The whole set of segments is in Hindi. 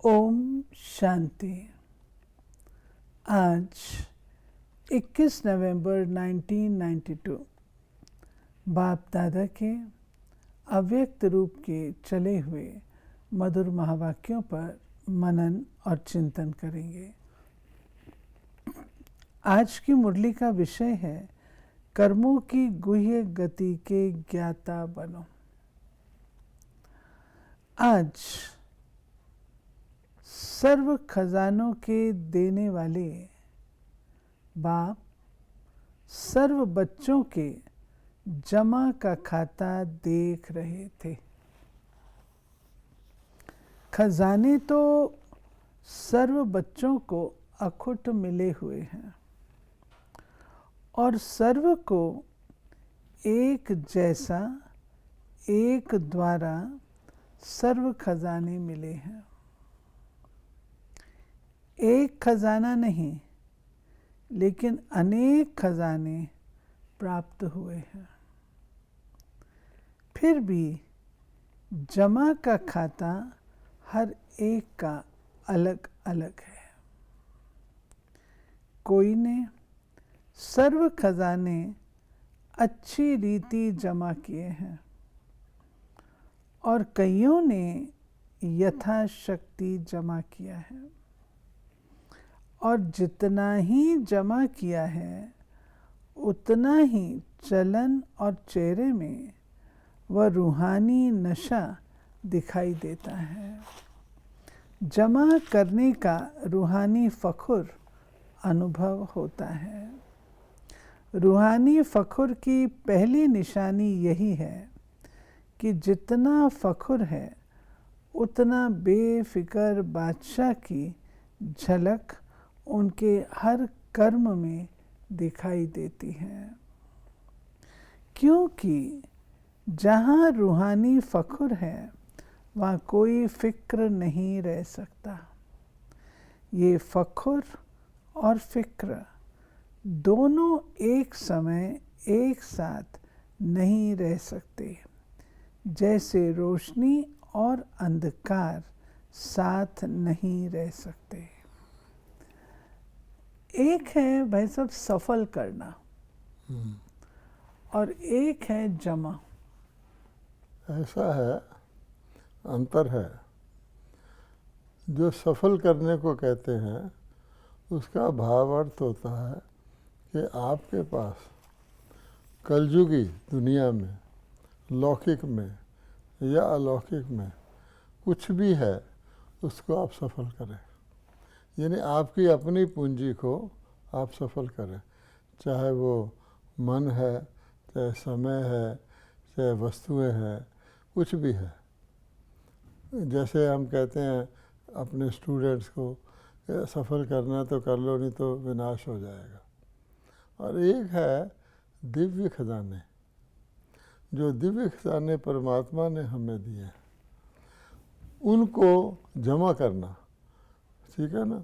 ओम शांति। आज 21 नवंबर 1992 बाप दादा के अव्यक्त रूप के चले हुए मधुर महावाक्यों पर मनन और चिंतन करेंगे। आज की मुरली का विषय है कर्मों की गुह्य गति के ज्ञाता बनो। आज सर्व खजानों के देने वाले बाप सर्व बच्चों के जमा का खाता देख रहे थे। खजाने तो सर्व बच्चों को अखुट मिले हुए हैं और सर्व को एक जैसा एक द्वारा सर्व खजाने मिले हैं। एक खजाना नहीं लेकिन अनेक खजाने प्राप्त हुए हैं। फिर भी जमा का खाता हर एक का अलग अलग है। कोई ने सर्व खजाने अच्छी रीति जमा किए हैं और कईयों ने यथाशक्ति जमा किया है और जितना ही जमा किया है उतना ही चलन और चेहरे में वह रूहानी नशा दिखाई देता है। जमा करने का रूहानी फखुर अनुभव होता है। रूहानी फखुर की पहली निशानी यही है कि जितना फखुर है उतना बेफिक्र बादशाह की झलक उनके हर कर्म में दिखाई देती है, क्योंकि जहाँ रूहानी फखुर है वहाँ कोई फिक्र नहीं रह सकता। ये फखुर और फिक्र दोनों एक समय एक साथ नहीं रह सकते, जैसे रोशनी और अंधकार साथ नहीं रह सकते। एक है भाई सब सफल करना और एक है जमा। ऐसा है, अंतर है। जो सफल करने को कहते हैं उसका भाव अर्थ होता है कि आपके पास कलयुगी दुनिया में, लौकिक में या अलौकिक में कुछ भी है उसको आप सफल करें। यानी आपकी अपनी पूंजी को आप सफल करें, चाहे वो मन है, चाहे समय है, चाहे वस्तुएं हैं, कुछ भी है। जैसे हम कहते हैं अपने स्टूडेंट्स को सफल करना तो कर लो, नहीं तो विनाश हो जाएगा। और एक है दिव्य खजाने। जो दिव्य खजाने परमात्मा ने हमें दिए उनको जमा करना, ठीक है ना।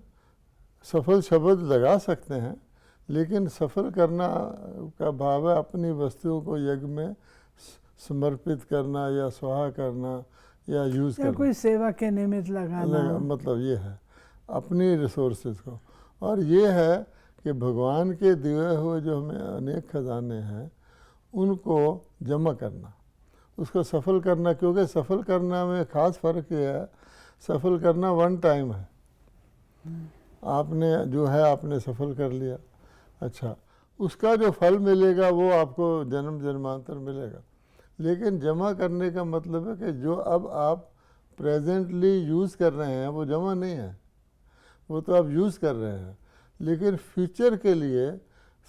सफल शब्द लगा सकते हैं लेकिन सफल करना का भाव है अपनी वस्तुओं को यज्ञ में समर्पित करना या स्वाहा करना या यूज़ करना, कोई सेवा के निमित्त लगाना। मतलब ये है अपनी रिसोर्सेज को। और ये है कि भगवान के दिए हुए जो हमें अनेक खजाने हैं उनको जमा करना, उसको सफल करना। क्योंकि सफल करना में ख़ास फ़र्क ये है, सफल करना वन टाइम है। आपने जो है आपने सफल कर लिया, अच्छा, उसका जो फल मिलेगा वो आपको जन्म जन्मांतर मिलेगा। लेकिन जमा करने का मतलब है कि जो अब आप प्रेजेंटली यूज़ कर रहे हैं वो जमा नहीं है, वो तो आप यूज़ कर रहे हैं, लेकिन फ्यूचर के लिए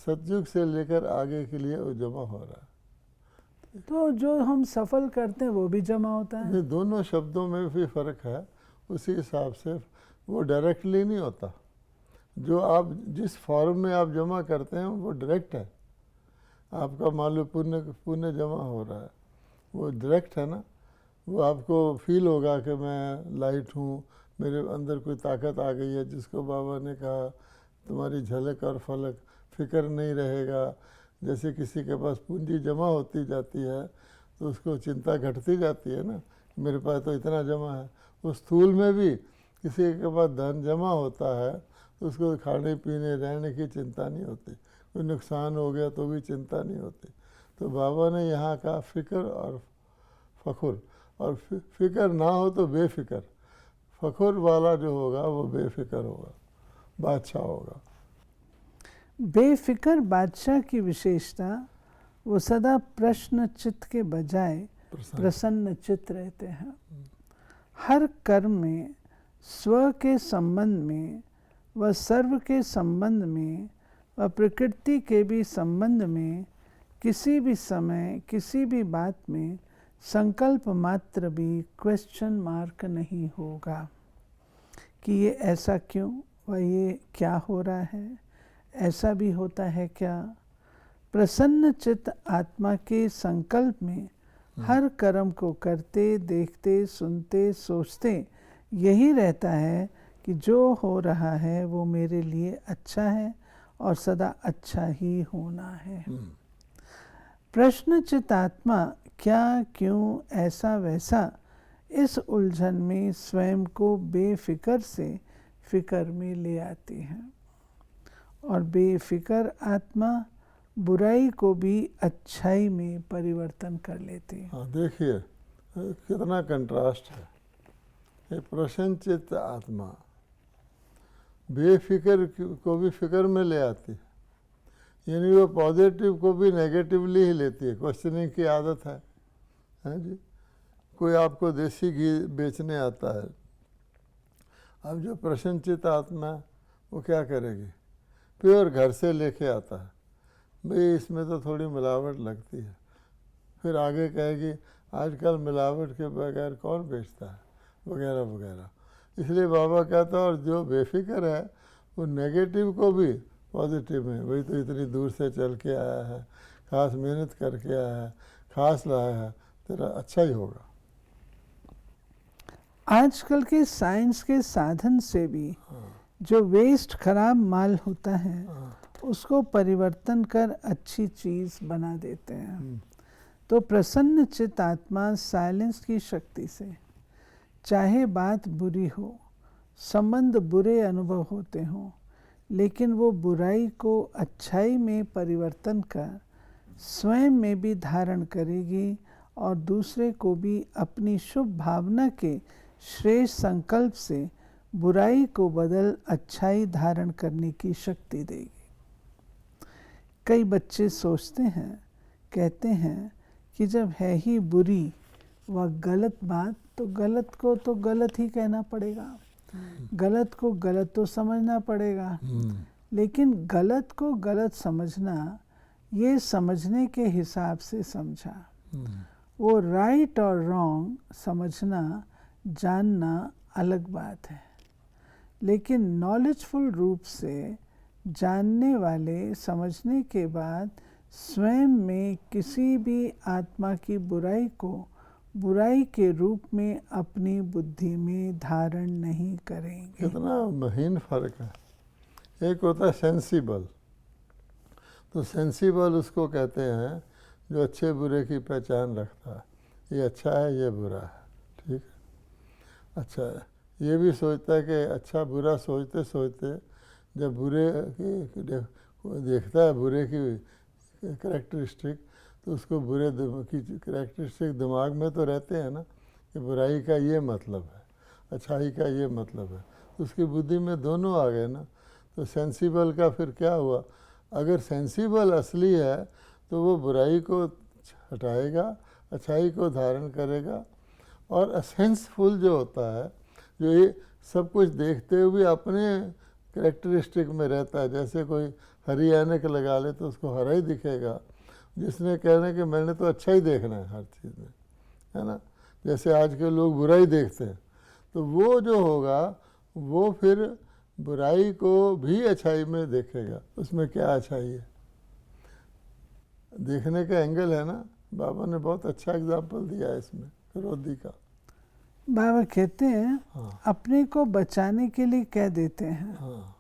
सतयुग से लेकर आगे के लिए वो जमा हो रहा है। तो जो हम सफल करते हैं वो भी जमा होता है। दोनों शब्दों में भी फ़र्क है। उसी हिसाब से वो डायरेक्टली नहीं होता। जो आप जिस फॉर्म में आप जमा करते हैं वो डायरेक्ट है। आपका मान लो पुण्य जमा हो रहा है, वो डायरेक्ट है ना। वो आपको फील होगा कि मैं लाइट हूँ, मेरे अंदर कोई ताकत आ गई है, जिसको बाबा ने कहा तुम्हारी झलक और फलक, फिक्र नहीं रहेगा। जैसे किसी के पास पूंजी जमा होती जाती है तो उसको चिंता घटती जाती है ना, मेरे पास तो इतना जमा है। उस स्थूल में भी किसी के पास धन जमा होता है तो उसको खाने पीने रहने की चिंता नहीं होती, कोई नुकसान हो गया तो भी चिंता नहीं होती। तो बाबा ने यहाँ कहा फ़िक्र और फ़खुर, और फ़िक्र ना हो तो बेफ़िक्र, फ़खुर वाला जो होगा वो बेफ़िक्र होगा, बादशाह होगा। बेफिक्र बादशाह की विशेषता, वो सदा प्रश्न चित्त के बजाय प्रसन्न चित्त रहते हैं। हर कर्म में, स्व के संबंध में व सर्व के संबंध में व प्रकृति के भी संबंध में किसी भी समय किसी भी बात में संकल्प मात्र भी क्वेश्चन मार्क नहीं होगा कि ये ऐसा क्यों व ये क्या हो रहा है, ऐसा भी होता है क्या। प्रसन्न चित्त आत्मा के संकल्प में हर कर्म को करते, देखते, सुनते, सोचते यही रहता है कि जो हो रहा है वो मेरे लिए अच्छा है और सदा अच्छा ही होना है। प्रश्न चित्त आत्मा क्या, क्यों, ऐसा वैसा इस उलझन में स्वयं को बेफिक्र से फिक्र में ले आती है, और बेफिक्र आत्मा बुराई को भी अच्छाई में परिवर्तन कर लेती है। हाँ, देखिए कितना कंट्रास्ट है। ये प्रसन्नचित्त आत्मा बेफिक्र को भी फिक्र में ले आती है, यानी वो पॉजिटिव को भी नेगेटिवली ही लेती है। क्वेश्चनिंग की आदत है, हैं जी। कोई आपको देसी घी बेचने आता है, अब जो प्रसन्नचित्त आत्मा है वो क्या करेगी, प्योर घर से लेके आता है, भाई इसमें तो थोड़ी मिलावट लगती है, फिर आगे कहेगी आजकल मिलावट के बगैर कौन बेचता है, वगैरह वगैरह। इसलिए बाबा कहता है और जो बेफिक्र है वो नेगेटिव को भी पॉजिटिव में, भाई तो इतनी दूर से चल के आया है, खास मेहनत करके आया है, खास लाया है, तेरा अच्छा ही होगा। आजकल के साइंस के साधन से भी जो वेस्ट खराब माल होता है उसको परिवर्तन कर अच्छी चीज़ बना देते हैं। तो प्रसन्न चित्त आत्मा साइलेंस की शक्ति से, चाहे बात बुरी हो, संबंध बुरे अनुभव होते हों, लेकिन वो बुराई को अच्छाई में परिवर्तन कर स्वयं में भी धारण करेगी और दूसरे को भी अपनी शुभ भावना के श्रेष्ठ संकल्प से बुराई को बदल अच्छाई धारण करने की शक्ति देगी। कई बच्चे सोचते हैं, कहते हैं कि जब है ही बुरी व गलत बात तो गलत को तो गलत ही कहना पड़ेगा, गलत को गलत तो समझना पड़ेगा। लेकिन गलत को गलत समझना ये समझने के हिसाब से समझा, वो राइट और रॉन्ग समझना जानना अलग बात है। लेकिन नॉलेजफुल रूप से जानने वाले समझने के बाद स्वयं में किसी भी आत्मा की बुराई को बुराई के रूप में अपनी बुद्धि में धारण नहीं करेंगे। कितना महीन फर्क है। एक होता है सेंसिबल, तो सेंसिबल उसको कहते हैं जो अच्छे बुरे की पहचान रखता है, ये अच्छा है ये बुरा है, ठीक है। अच्छा, ये भी सोचता है कि अच्छा बुरा सोचते सोचते जब बुरे की देखता है, बुरे की करैक्टरिस्टिक, तो उसको बुरे की करैक्टरिस्टिक दिमाग में तो रहते हैं ना कि बुराई का ये मतलब है, अच्छाई का ये मतलब है, तो उसकी बुद्धि में दोनों आ गए ना। तो सेंसिबल का फिर क्या हुआ, अगर सेंसिबल असली है तो वो बुराई को हटाएगा, अच्छाई को धारण करेगा। और असेंसफुल जो होता है, जो ये सब कुछ देखते हुए अपने करैक्टरिस्टिक में रहता है, जैसे कोई हरी ऐनक लगा ले तो उसको हरा ही दिखेगा, जिसने कहना कि मैंने तो अच्छा ही देखना है हर चीज़ में, है ना। जैसे आज के लोग बुराई देखते हैं, तो वो जो होगा वो फिर बुराई को भी अच्छाई में देखेगा, उसमें क्या अच्छाई है, देखने का एंगल है ना। बाबा ने बहुत अच्छा एग्जाम्पल दिया है इसमें क्रोधी का। बाबा कहते हैं हाँ, अपने को बचाने के लिए कह देते हैं हाँ,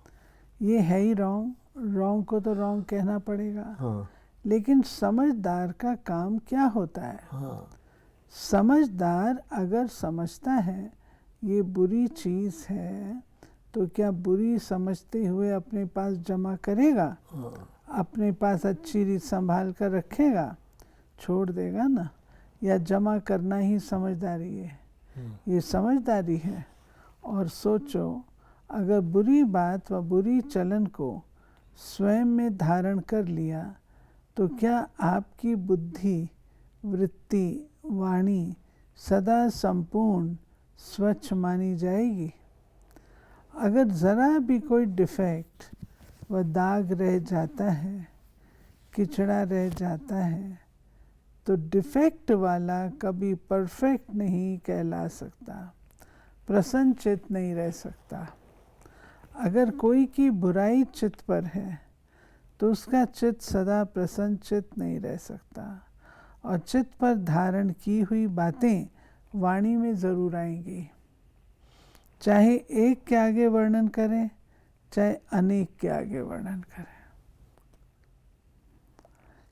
ये है ही रॉन्ग, रॉन्ग को तो रॉन्ग कहना पड़ेगा। हाँ, लेकिन समझदार का काम क्या होता है, हाँ, समझदार अगर समझता है ये बुरी चीज़ है, तो क्या बुरी समझते हुए अपने पास जमा करेगा? अपने पास अच्छी रीत संभाल कर रखेगा? छोड़ देगा ना? या जमा करना ही समझदारी है? ये समझदारी है। और सोचो, अगर बुरी बात व बुरी चलन को स्वयं में धारण कर लिया तो क्या आपकी बुद्धि, वृत्ति, वाणी सदा संपूर्ण स्वच्छ मानी जाएगी? अगर ज़रा भी कोई डिफेक्ट व दाग रह जाता है, किचड़ा रह जाता है, तो डिफेक्ट वाला कभी परफेक्ट नहीं कहला सकता, प्रसन्नचित्त नहीं रह सकता। अगर कोई की बुराई चित्त पर है तो उसका चित्त सदा प्रसन्नचित्त नहीं रह सकता, और चित्त पर धारण की हुई बातें वाणी में ज़रूर आएंगी, चाहे एक के आगे वर्णन करें, चाहे अनेक के आगे वर्णन करें।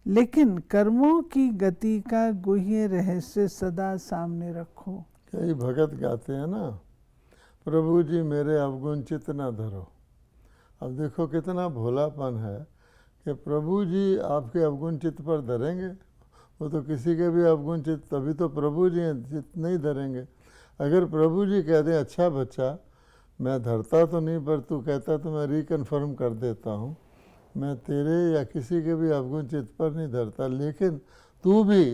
लेकिन कर्मों की गति का गुह्य रहस्य सदा सामने रखो। कई भगत गाते हैं ना, प्रभु जी मेरे अवगुण चित्त न धरो। अब देखो कितना भोलापन है कि प्रभु जी आपके अवगुण चित्त पर धरेंगे। वो तो किसी के भी अवगुण चित्त, तभी तो प्रभु जी चित्त नहीं धरेंगे। अगर प्रभु जी कह दें अच्छा बच्चा मैं धरता तो नहीं, पर तू कहता तो मैं रिकन्फर्म कर देता हूँ, मैं तेरे या किसी के भी अवगुण चित्त पर नहीं धरता, लेकिन तू भी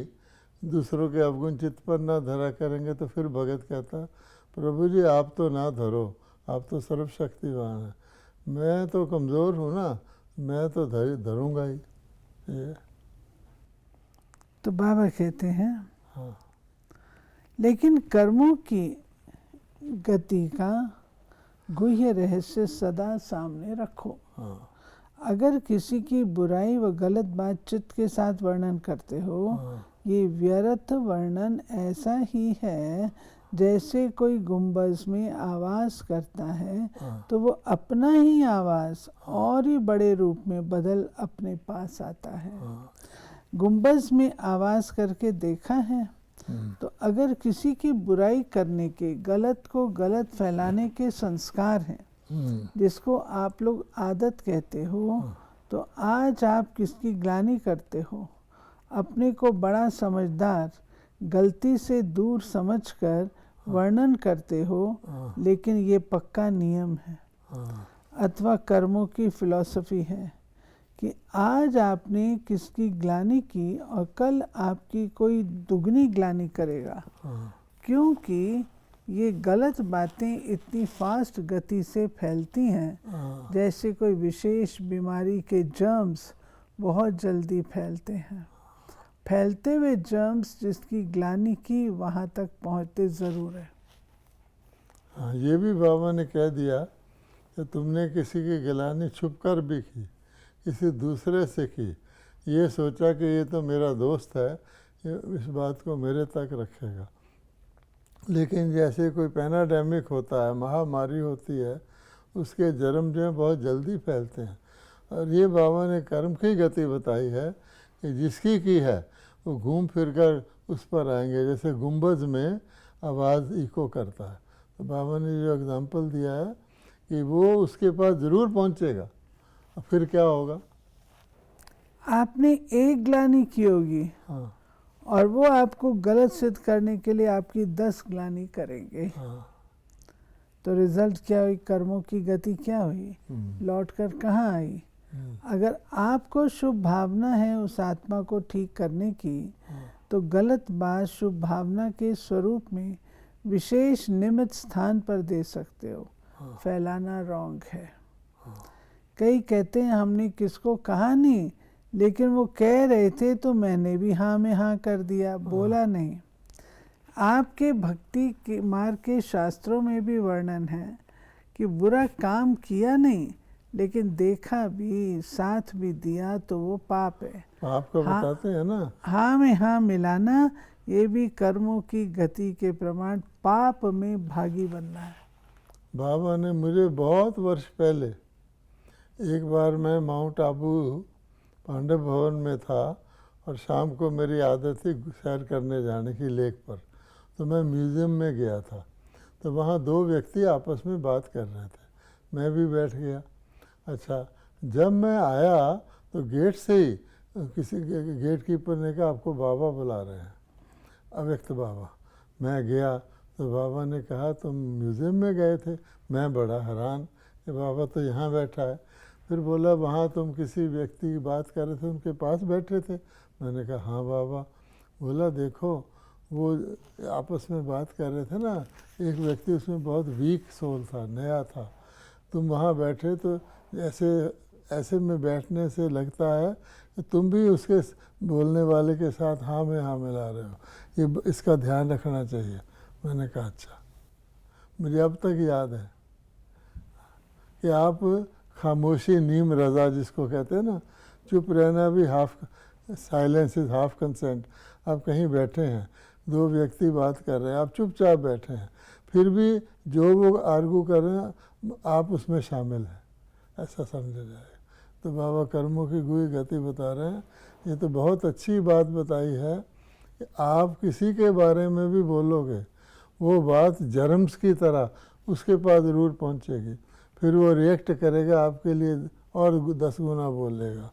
दूसरों के अवगुण चित्त पर ना धरा करेंगे, तो फिर भगत कहता प्रभु जी आप तो ना धरो, आप तो सर्वशक्तिवान हैं, मैं तो कमज़ोर हूँ ना, मैं तो धरूँगा ही। ये तो बाबा कहते हैं हाँ, लेकिन कर्मों की गति का गुह्य रहस्य सदा सामने रखो। हाँ, अगर किसी की बुराई व गलत बात चित्त के साथ वर्णन करते हो, ये व्यर्थ वर्णन ऐसा ही है जैसे कोई गुंबज में आवाज़ करता है तो वो अपना ही आवाज़ और ही बड़े रूप में बदल अपने पास आता है। गुंबज में आवाज़ करके देखा है? तो अगर किसी की बुराई करने के, गलत को गलत फैलाने के संस्कार हैं, जिसको आप लोग आदत कहते हो, तो आज आप किसकी ग्लानि करते हो, अपने को बड़ा समझदार, गलती से दूर समझकर वर्णन करते हो, लेकिन ये पक्का नियम है अथवा कर्मों की फिलॉसफी है कि आज आपने किसकी ग्लानि की और कल आपकी कोई दुगनी ग्लानि करेगा, क्योंकि ये गलत बातें इतनी फास्ट गति से फैलती हैं जैसे कोई विशेष बीमारी के जर्म्स बहुत जल्दी फैलते हैं। फैलते हुए जर्म्स जिसकी ग्लानि की वहाँ तक पहुँचते ज़रूर है। हाँ, ये भी बाबा ने कह दिया कि तुमने किसी की गिलानी छुप कर भी की, किसी दूसरे से की, ये सोचा कि ये तो मेरा दोस्त है, ये इस बात को मेरे तक रखेगा, लेकिन जैसे कोई पैनाडेमिक होता है, महामारी होती है, उसके जर्म जो हैं बहुत जल्दी फैलते हैं। और ये बाबा ने कर्म की गति बताई है कि जिसकी की है वो घूम फिर कर उस पर आएंगे, जैसे गुंबज में आवाज़ इको करता है। तो बाबा ने जो एग्जांपल दिया है कि वो उसके पास ज़रूर पहुंचेगा, फिर क्या होगा? आपने एक ग्लानि की होगी, हाँ, और वो आपको गलत सिद्ध करने के लिए आपकी 10 ग्लानि करेंगे। हाँ, तो रिजल्ट क्या हुई? कर्मों की गति क्या हुई? लौट कर कहाँ आई? अगर आपको शुभ भावना है उस आत्मा को ठीक करने की, तो गलत बात शुभ भावना के स्वरूप में विशेष निमित्त स्थान पर दे सकते हो। फैलाना रॉन्ग है। कई कहते हैं हमने किसको कहा नहीं, लेकिन वो कह रहे थे तो मैंने भी हाँ में हाँ कर दिया, बोला नहीं। आपके भक्ति के मार्ग के शास्त्रों में भी वर्णन है कि बुरा काम किया नहीं, लेकिन देखा भी, साथ भी दिया, तो वो पाप है। आपको बताते हैं ना, हाँ में हाँ मिलाना, ये भी कर्मों की गति के प्रमाण पाप में भागी बनना है। बाबा ने मुझे बहुत वर्ष पहले, एक बार मैं माउंट आबू पांडव भवन में था और शाम को मेरी आदत थी सैर करने जाने की लेक पर, तो मैं म्यूज़ियम में गया था। तो वहाँ दो व्यक्ति आपस में बात कर रहे थे, मैं भी बैठ गया। अच्छा, जब मैं आया तो गेट से ही किसी गेट कीपर ने कहा आपको बाबा बुला रहे हैं, अव्यक्त बाबा। मैं गया तो बाबा ने कहा तुम म्यूज़ियम में गए थे। मैं बड़ा हैरान कि बाबा तो यहाँ बैठा है। फिर बोला वहाँ तुम किसी व्यक्ति की बात कर रहे थे, उनके पास बैठे थे। मैंने कहा हाँ बाबा। बोला देखो वो आपस में बात कर रहे थे ना, एक व्यक्ति उसमें बहुत वीक सोल था, नया था। तुम वहाँ बैठे तो ऐसे में बैठने से लगता है कि तुम भी उसके बोलने वाले के साथ हाँ में हाँ मिला रहे हो, ये इसका ध्यान रखना चाहिए। मैंने कहा अच्छा। मुझे अब तक याद है कि आप खामोशी नीम रज़ा जिसको कहते हैं ना, चुप रहना भी half silence is half consent. आप कहीं बैठे हैं, दो व्यक्ति बात कर रहे हैं, आप चुपचाप बैठे हैं, फिर भी जो वो आर्गू कर रहे हैं आप उसमें शामिल हैं, ऐसा समझा जाए। तो बाबा कर्मों की गुई गति बता रहे हैं। ये तो बहुत अच्छी बात बताई है कि आप किसी के बारे में भी बोलोगे, वो बात जर्म्स की तरह उसके पास ज़रूर पहुंचेगी, फिर वो रिएक्ट करेगा आपके लिए और 10 गुना बोलेगा।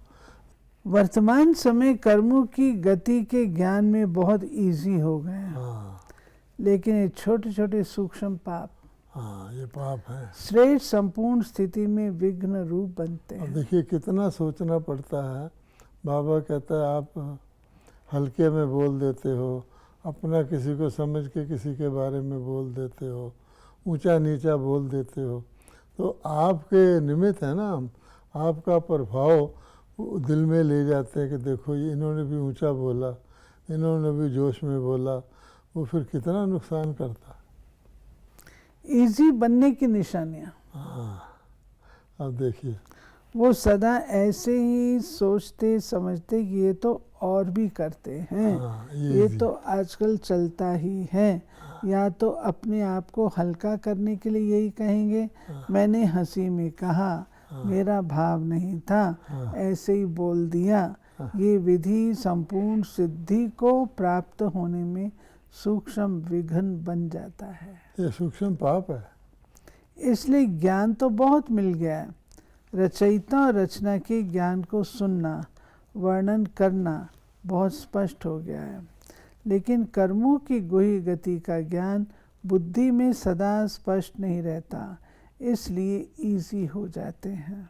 वर्तमान समय कर्मों की गति के ज्ञान में बहुत इजी हो गए हैं। हाँ लेकिन ये छोटे छोटे सूक्ष्म पाप, हाँ, ये पाप है। श्रेष्ठ संपूर्ण स्थिति में विघ्न रूप बनते अब हैं। देखिए कितना सोचना पड़ता है। बाबा कहता है आप हल्के में बोल देते हो, अपना किसी को समझ के किसी के बारे में बोल देते हो, ऊंचा नीचा बोल देते हो। तो आपके निमित्त है ना, आपका प्रभाव दिल में ले जाते हैं कि देखो ये इन्होंने भी ऊंचा बोला, इन्होंने भी जोश में बोला, वो फिर कितना नुकसान करता है। इजी बनने की निशानियाँ, हाँ, अब देखिए वो सदा ऐसे ही सोचते समझते कि ये तो और भी करते हैं, हाँ, ये तो आजकल चलता ही है, या तो अपने आप को हल्का करने के लिए यही कहेंगे मैंने हंसी में कहा, मेरा भाव नहीं था, ऐसे ही बोल दिया। ये विधि संपूर्ण सिद्धि को प्राप्त होने में सूक्ष्म विघ्न बन जाता है। ये सूक्ष्म पाप है। इसलिए ज्ञान तो बहुत मिल गया है, रचयिता और रचना के ज्ञान को सुनना, वर्णन करना बहुत स्पष्ट हो गया है। लेकिन कर्मों की गुही गति का ज्ञान बुद्धि में सदा स्पष्ट नहीं रहता, इसलिए इजी हो जाते हैं।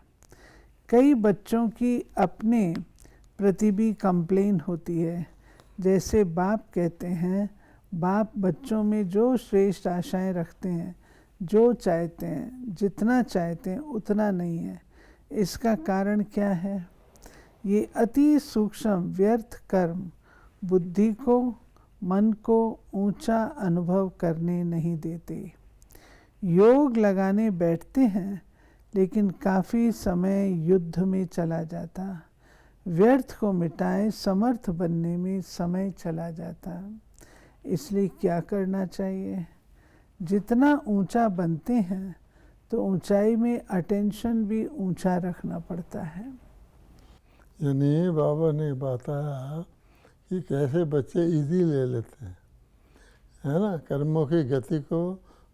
कई बच्चों की अपने प्रति भी कंप्लेन होती है। जैसे बाप कहते हैं, बाप बच्चों में जो श्रेष्ठ आशाएं रखते हैं, जो चाहते हैं, जितना चाहते हैं उतना नहीं है। इसका कारण क्या है? ये अति सूक्ष्म व्यर्थ कर्म बुद्धि को, मन को ऊंचा अनुभव करने नहीं देते। योग लगाने बैठते हैं लेकिन काफ़ी समय युद्ध में चला जाता, व्यर्थ को मिटाए समर्थ बनने में समय चला जाता। इसलिए क्या करना चाहिए? जितना ऊंचा बनते हैं तो ऊंचाई में अटेंशन भी ऊंचा रखना पड़ता है। यानी बाबा ने बताया कि कैसे बच्चे इजी ले लेते हैं, है ना, कर्मों की गति को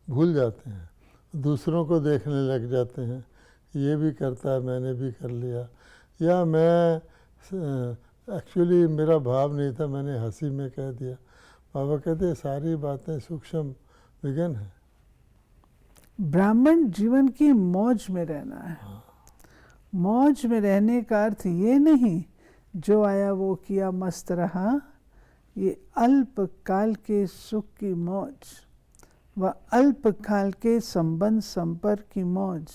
भूल जाते हैं, दूसरों को देखने लग जाते हैं, ये भी करता है मैंने भी कर लिया, या मैं एक्चुअली मेरा भाव नहीं था, मैंने हंसी में कह दिया। बाबा कहते हैं सारी बातें सूक्ष्म विघ्न है। ब्राह्मण जीवन की मौज में रहना है। मौज में रहने का अर्थ ये नहीं जो आया वो किया मस्त रहा, ये अल्प काल के सुख की मौज व अल्प काल के संबंध संपर्क की मौज,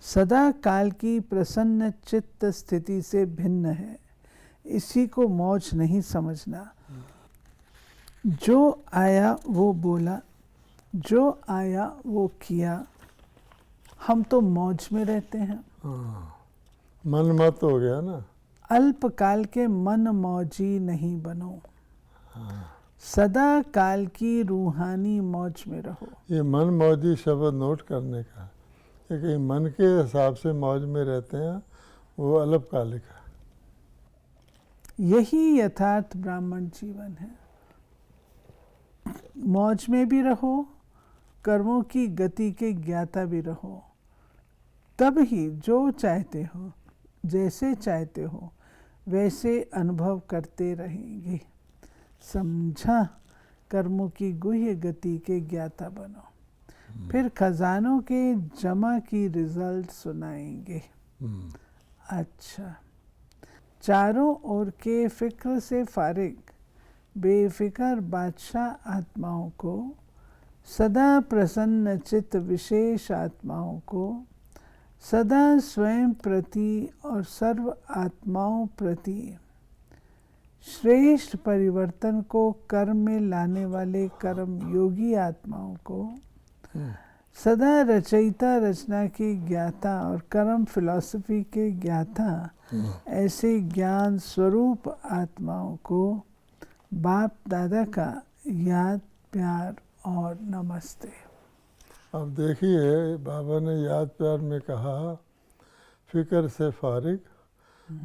सदा काल की प्रसन्न चित्त स्थिति से भिन्न है। इसी को मौज नहीं समझना। जो आया वो बोला, जो आया वो किया, हम तो मौज में रहते हैं। मन मत हो गया ना। अल्पकाल के मन मौजी नहीं बनो, सदा काल की रूहानी मौज में रहो। ये मन मौजी शब्द नोट करने का है, क्योंकि मन के हिसाब से मौज में रहते हैं, वो अल्पकालिक है। यही यथार्थ ब्राह्मण जीवन है। मौज में भी रहो, कर्मों की गति के ज्ञाता भी रहो, तब ही जो चाहते हो, जैसे चाहते हो वैसे अनुभव करते रहेंगे। समझा? कर्मों की गुह्य गति के ज्ञाता बनो, फिर खजानों के जमा की रिजल्ट सुनाएंगे। अच्छा, चारों ओर के फिक्र से फारिग बेफिक्र बादशाह आत्माओं को, सदा प्रसन्न चित्त विशेष आत्माओं को, सदा स्वयं प्रति और सर्व आत्माओं प्रति श्रेष्ठ परिवर्तन को कर्म में लाने वाले कर्म योगी आत्माओं को, सदा रचयिता रचना के ज्ञाता और कर्म फिलॉसफी के ज्ञाता ऐसे ज्ञान स्वरूप आत्माओं को बाप दादा का याद प्यार और नमस्ते। अब देखिए, बाबा ने याद प्यार में कहा फिक्र से फारिग,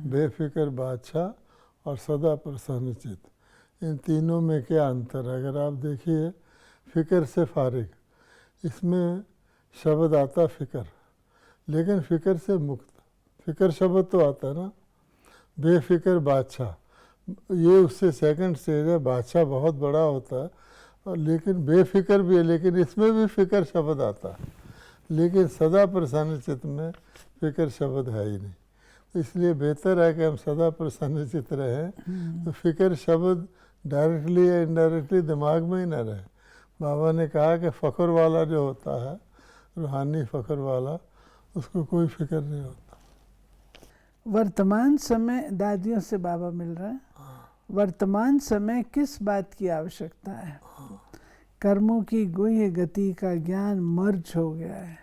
बेफिक्र बादशाह और सदा प्रसन्न चित्त। इन तीनों में क्या अंतर है? अगर आप देखिए, फिक्र से फारिग, इसमें शब्द आता फिक्र, लेकिन फिक्र से मुक्त। फिक्र शब्द तो आता है ना। बेफिक्र बादशाह, ये उससे सेकंड स्टेज है। बादशाह बहुत बड़ा होता है और लेकिन बेफिक्र भी है, लेकिन इसमें भी फिक्र शब्द आता है। लेकिन सदा प्रसन्न चित्त में फिक्र शब्द है ही नहीं। इसलिए बेहतर है कि हम सदा प्रसन्न चित्त रहें, तो फिक्र शब्द डायरेक्टली या इनडायरेक्टली दिमाग में ही ना रहे। बाबा ने कहा कि फ़ख्र वाला जो होता है, रूहानी फ़ख्र वाला, उसको कोई फिक्र नहीं होता। वर्तमान समय, दादियों से बाबा मिल रहे हैं, वर्तमान समय किस बात की आवश्यकता है? कर्मों की गुह्य गति का ज्ञान मर्ज हो गया है,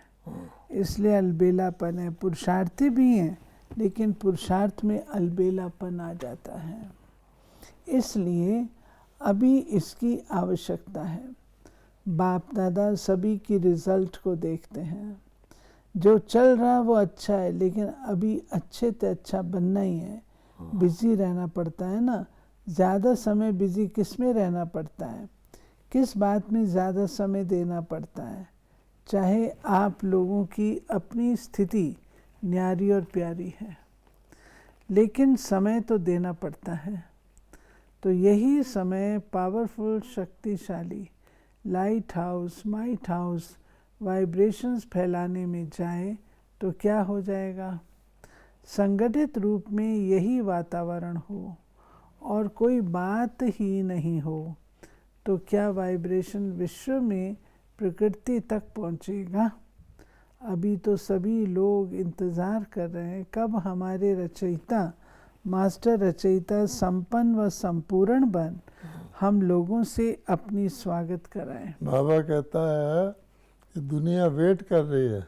इसलिए अलबेलापन है। पुरुषार्थी भी हैं, लेकिन पुरुषार्थ में अलबेलापन आ जाता है, इसलिए अभी इसकी आवश्यकता है। बाप दादा सभी की रिजल्ट को देखते हैं। जो चल रहा वो अच्छा है, लेकिन अभी अच्छे से अच्छा बनना ही है। बिजी रहना पड़ता है ना। ज़्यादा समय बिजी किस में रहना पड़ता है, किस बात में ज़्यादा समय देना पड़ता है। चाहे आप लोगों की अपनी स्थिति न्यारी और प्यारी है, लेकिन समय तो देना पड़ता है। तो यही समय पावरफुल, शक्तिशाली light house, might house vibrations फैलाने में जाए तो क्या हो जाएगा? संगठित रूप में यही वातावरण हो और कोई बात ही नहीं हो, तो क्या वाइब्रेशन विश्व में प्रकृति तक पहुंचेगा? अभी तो सभी लोग इंतज़ार कर रहे हैं कब हमारे रचयिता, मास्टर रचयिता संपन्न व संपूर्ण बन हम लोगों से अपनी स्वागत कराएं। बाबा कहता है कि दुनिया वेट कर रही है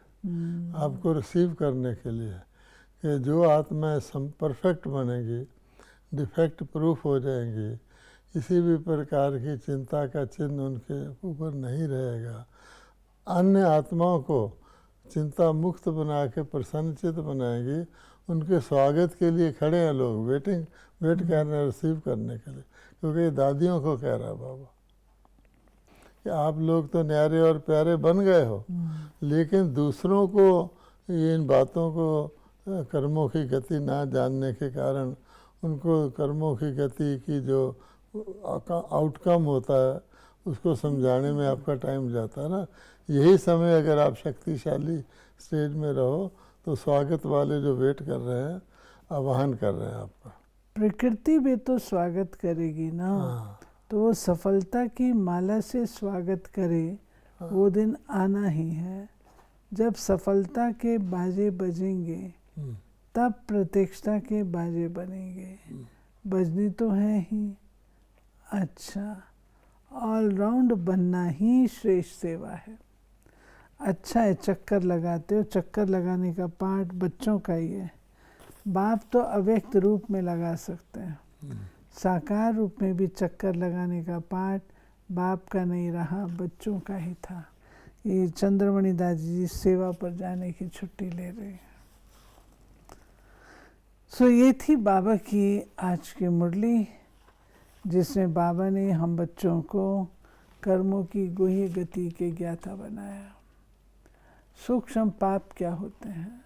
आपको रिसीव करने के लिए, कि जो आत्माएं परफेक्ट बनेगी, डिफेक्ट प्रूफ हो जाएंगी, किसी भी प्रकार की चिंता का चिन्ह उनके ऊपर नहीं रहेगा। अन्य आत्माओं को चिंता मुक्त बना के प्रसन्नचित्त बनाएंगी। उनके स्वागत के लिए खड़े हैं लोग, वेट कर रहे हैं रिसीव करने के लिए। क्योंकि दादियों को कह रहा है बाबा कि आप लोग तो न्यारे और प्यारे बन गए हो, लेकिन दूसरों को इन बातों को, कर्मों की गति ना जानने के कारण उनको कर्मों की गति की जो आउटकम होता है उसको समझाने में आपका टाइम जाता है ना। यही समय अगर आप शक्तिशाली स्टेज में रहो तो स्वागत वाले जो वेट कर रहे हैं, आवाहन कर रहे हैं आपका। प्रकृति भी तो स्वागत करेगी ना। तो वो सफलता की माला से स्वागत करे, वो दिन आना ही है। जब सफलता के बाजे बजेंगे तब प्रतीक्षता के बाजे बनेंगे। बजनी तो है ही। अच्छा, ऑलराउंड बनना ही श्रेष्ठ सेवा है। अच्छा है, चक्कर लगाते हो, चक्कर लगाने का पार्ट बच्चों का ही है। बाप तो अव्यक्त रूप में लगा सकते हैं, साकार रूप में भी चक्कर लगाने का पार्ट बाप का नहीं रहा, बच्चों का ही था। ये चंद्रमणि दादी जी सेवा पर जाने की छुट्टी ले रहे हैं। सो ये थी बाबा की आज की मुरली, जिसमें बाबा ने हम बच्चों को कर्मों की गुह्य गति के ज्ञाता बनाया। सूक्ष्म पाप क्या होते हैं,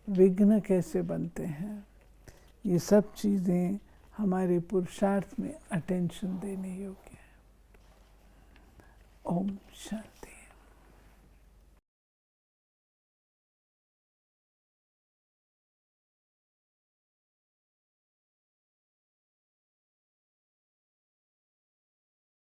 विघ्न कैसे बनते हैं, ये सब चीज़ें हमारे पुरुषार्थ में अटेंशन देने योग्य है। ओम शांति।